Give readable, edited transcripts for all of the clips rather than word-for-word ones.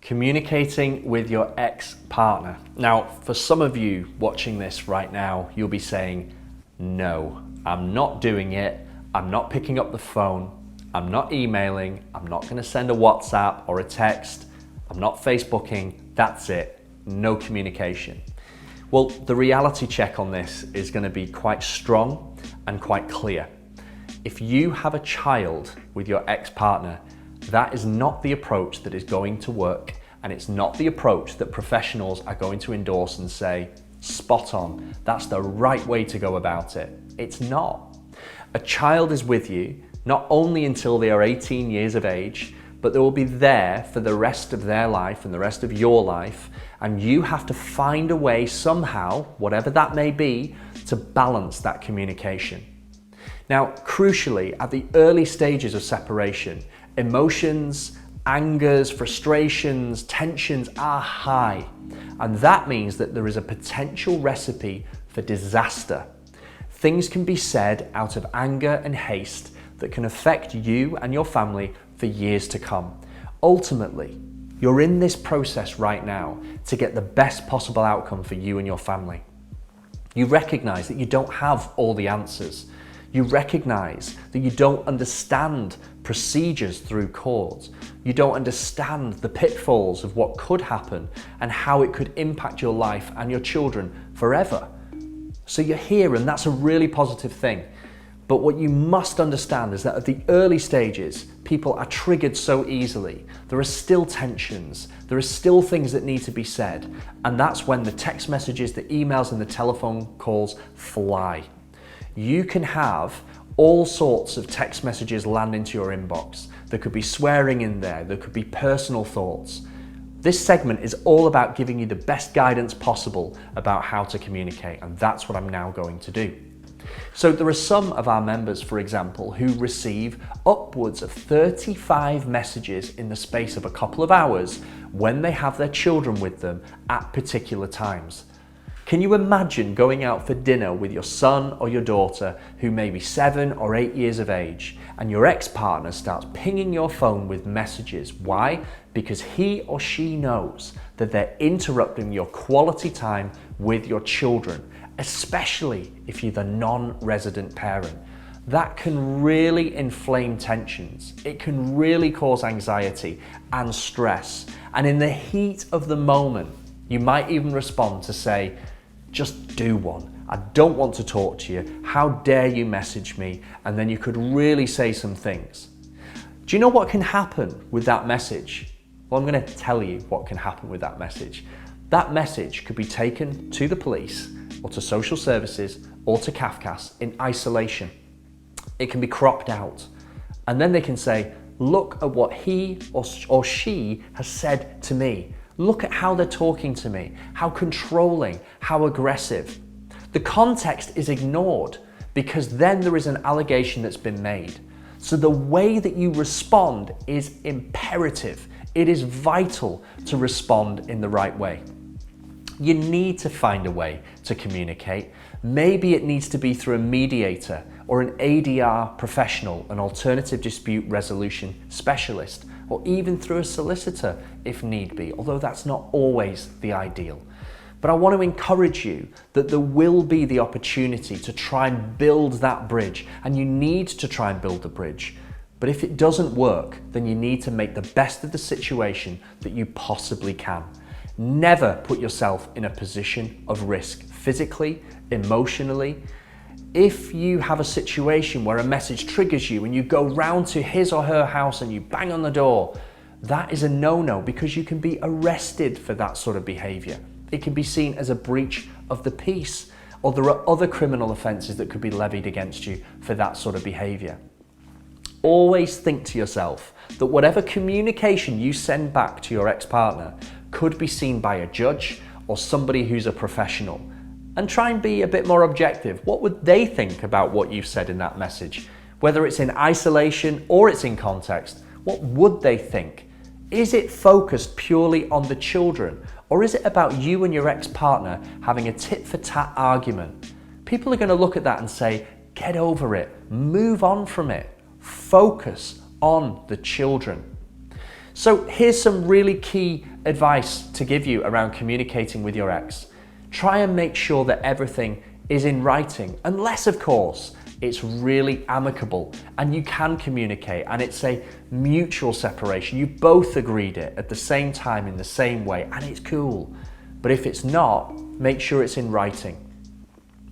Communicating with your ex-partner. Now, for some of you watching this right now, you'll be saying, no, I'm not doing it. I'm not picking up the phone. I'm not emailing. I'm not going to send a WhatsApp or a text. I'm not Facebooking. That's it. No communication. Well, the reality check on this is going to be quite strong and quite clear. If you have a child with your ex-partner, that is not the approach that is going to work, and it's not the approach that professionals are going to endorse and say, spot on, that's the right way to go about it. It's not. A child is with you not only until they are 18 years of age, but they will be there for the rest of their life and the rest of your life, and you have to find a way somehow, whatever that may be, to balance that communication. Now, crucially, at the early stages of separation, emotions, angers, frustrations, tensions are high. And that means that there is a potential recipe for disaster. Things can be said out of anger and haste that can affect you and your family for years to come. Ultimately, you're in this process right now to get the best possible outcome for you and your family. You recognize that you don't have all the answers. You recognize that you don't understand procedures through court. You don't understand the pitfalls of what could happen and how it could impact your life and your children forever. So you're here, and that's a really positive thing. But what you must understand is that at the early stages, people are triggered so easily. There are still tensions. There are still things that need to be said. And that's when the text messages, the emails, and the telephone calls fly. You can have all sorts of text messages land into your inbox. There could be swearing in there. There could be personal thoughts. This segment is all about giving you the best guidance possible about how to communicate, and that's what I'm now going to do. So there are some of our members, for example, who receive upwards of 35 messages in the space of a couple of hours when they have their children with them at particular times. Can you imagine going out for dinner with your son or your daughter who may be 7 or 8 years of age, and your ex-partner starts pinging your phone with messages? Why? Because he or she knows that they're interrupting your quality time with your children, especially if you're the non-resident parent. That can really inflame tensions. It can really cause anxiety and stress. And in the heat of the moment, you might even respond to say, just do one. I don't want to talk to you. How dare you message me? And then you could really say some things. Do you know what can happen with that message? Well, I'm going to tell you what can happen with that message. That message could be taken to the police or to social services or to Cafcass in isolation. It can be cropped out. And then they can say, look at what he or she has said to me. Look at how they're talking to me, how controlling, how aggressive. The context is ignored because then there is an allegation that's been made. So the way that you respond is imperative. It is vital to respond in the right way. You need to find a way to communicate. Maybe it needs to be through a mediator or an ADR professional, an alternative dispute resolution specialist, or even through a solicitor if need be, although that's not always the ideal. But I want to encourage you that there will be the opportunity to try and build that bridge, and you need to try and build the bridge. But if it doesn't work, then you need to make the best of the situation that you possibly can. Never put yourself in a position of risk, physically, emotionally. If you have a situation where a message triggers you and you go round to his or her house and you bang on the door, that is a no-no because you can be arrested for that sort of behavior. It can be seen as a breach of the peace, or there are other criminal offenses that could be levied against you for that sort of behavior. Always think to yourself that whatever communication you send back to your ex-partner could be seen by a judge or somebody who's a professional. And try and be a bit more objective. What would they think about what you've said in that message? Whether it's in isolation or it's in context, what would they think? Is it focused purely on the children, or is it about you and your ex-partner having a tit-for-tat argument? People are going to look at that and say, get over it, move on from it, focus on the children. So here's some really key advice to give you around communicating with your ex. Try and make sure that everything is in writing, unless of course it's really amicable and you can communicate and it's a mutual separation. You both agreed it at the same time in the same way and it's cool. But if it's not, make sure it's in writing.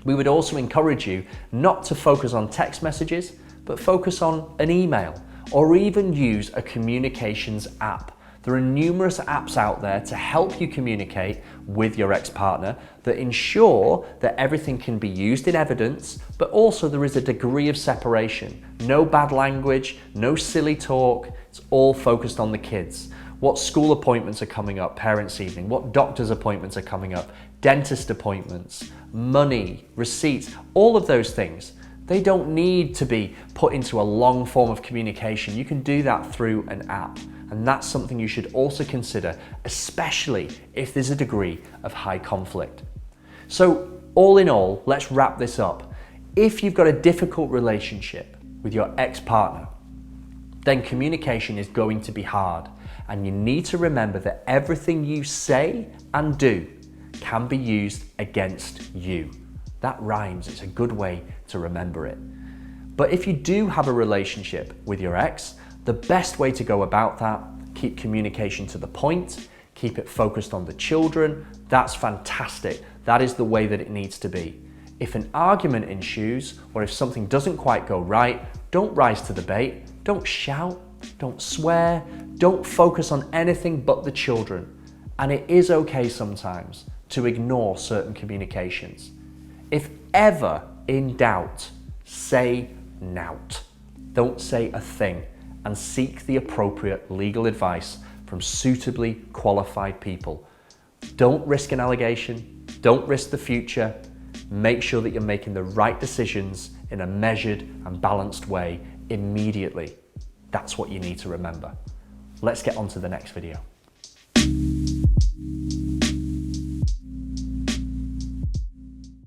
We would also encourage you not to focus on text messages, but focus on an email or even use a communications app. There are numerous apps out there to help you communicate with your ex-partner that ensure that everything can be used in evidence, but also there is a degree of separation. No bad language, no silly talk, it's all focused on the kids. What school appointments are coming up, parents' evening, what doctor's appointments are coming up, dentist appointments, money, receipts, all of those things. They don't need to be put into a long form of communication. You can do that through an app. And that's something you should also consider, especially if there's a degree of high conflict. So all in all, let's wrap this up. If you've got a difficult relationship with your ex-partner, then communication is going to be hard. And you need to remember that everything you say and do can be used against you. That rhymes, it's a good way to remember it. But if you do have a relationship with your ex, the best way to go about that, keep communication to the point, keep it focused on the children. That's fantastic. That is the way that it needs to be. If an argument ensues, or if something doesn't quite go right, don't rise to the bait, don't shout, don't swear, don't focus on anything but the children. And it is okay sometimes to ignore certain communications. If ever in doubt, say nout. Don't say a thing, and seek the appropriate legal advice from suitably qualified people. Don't risk an allegation, don't risk the future. Make sure that you're making the right decisions in a measured and balanced way immediately. That's what you need to remember. Let's get on to the next video.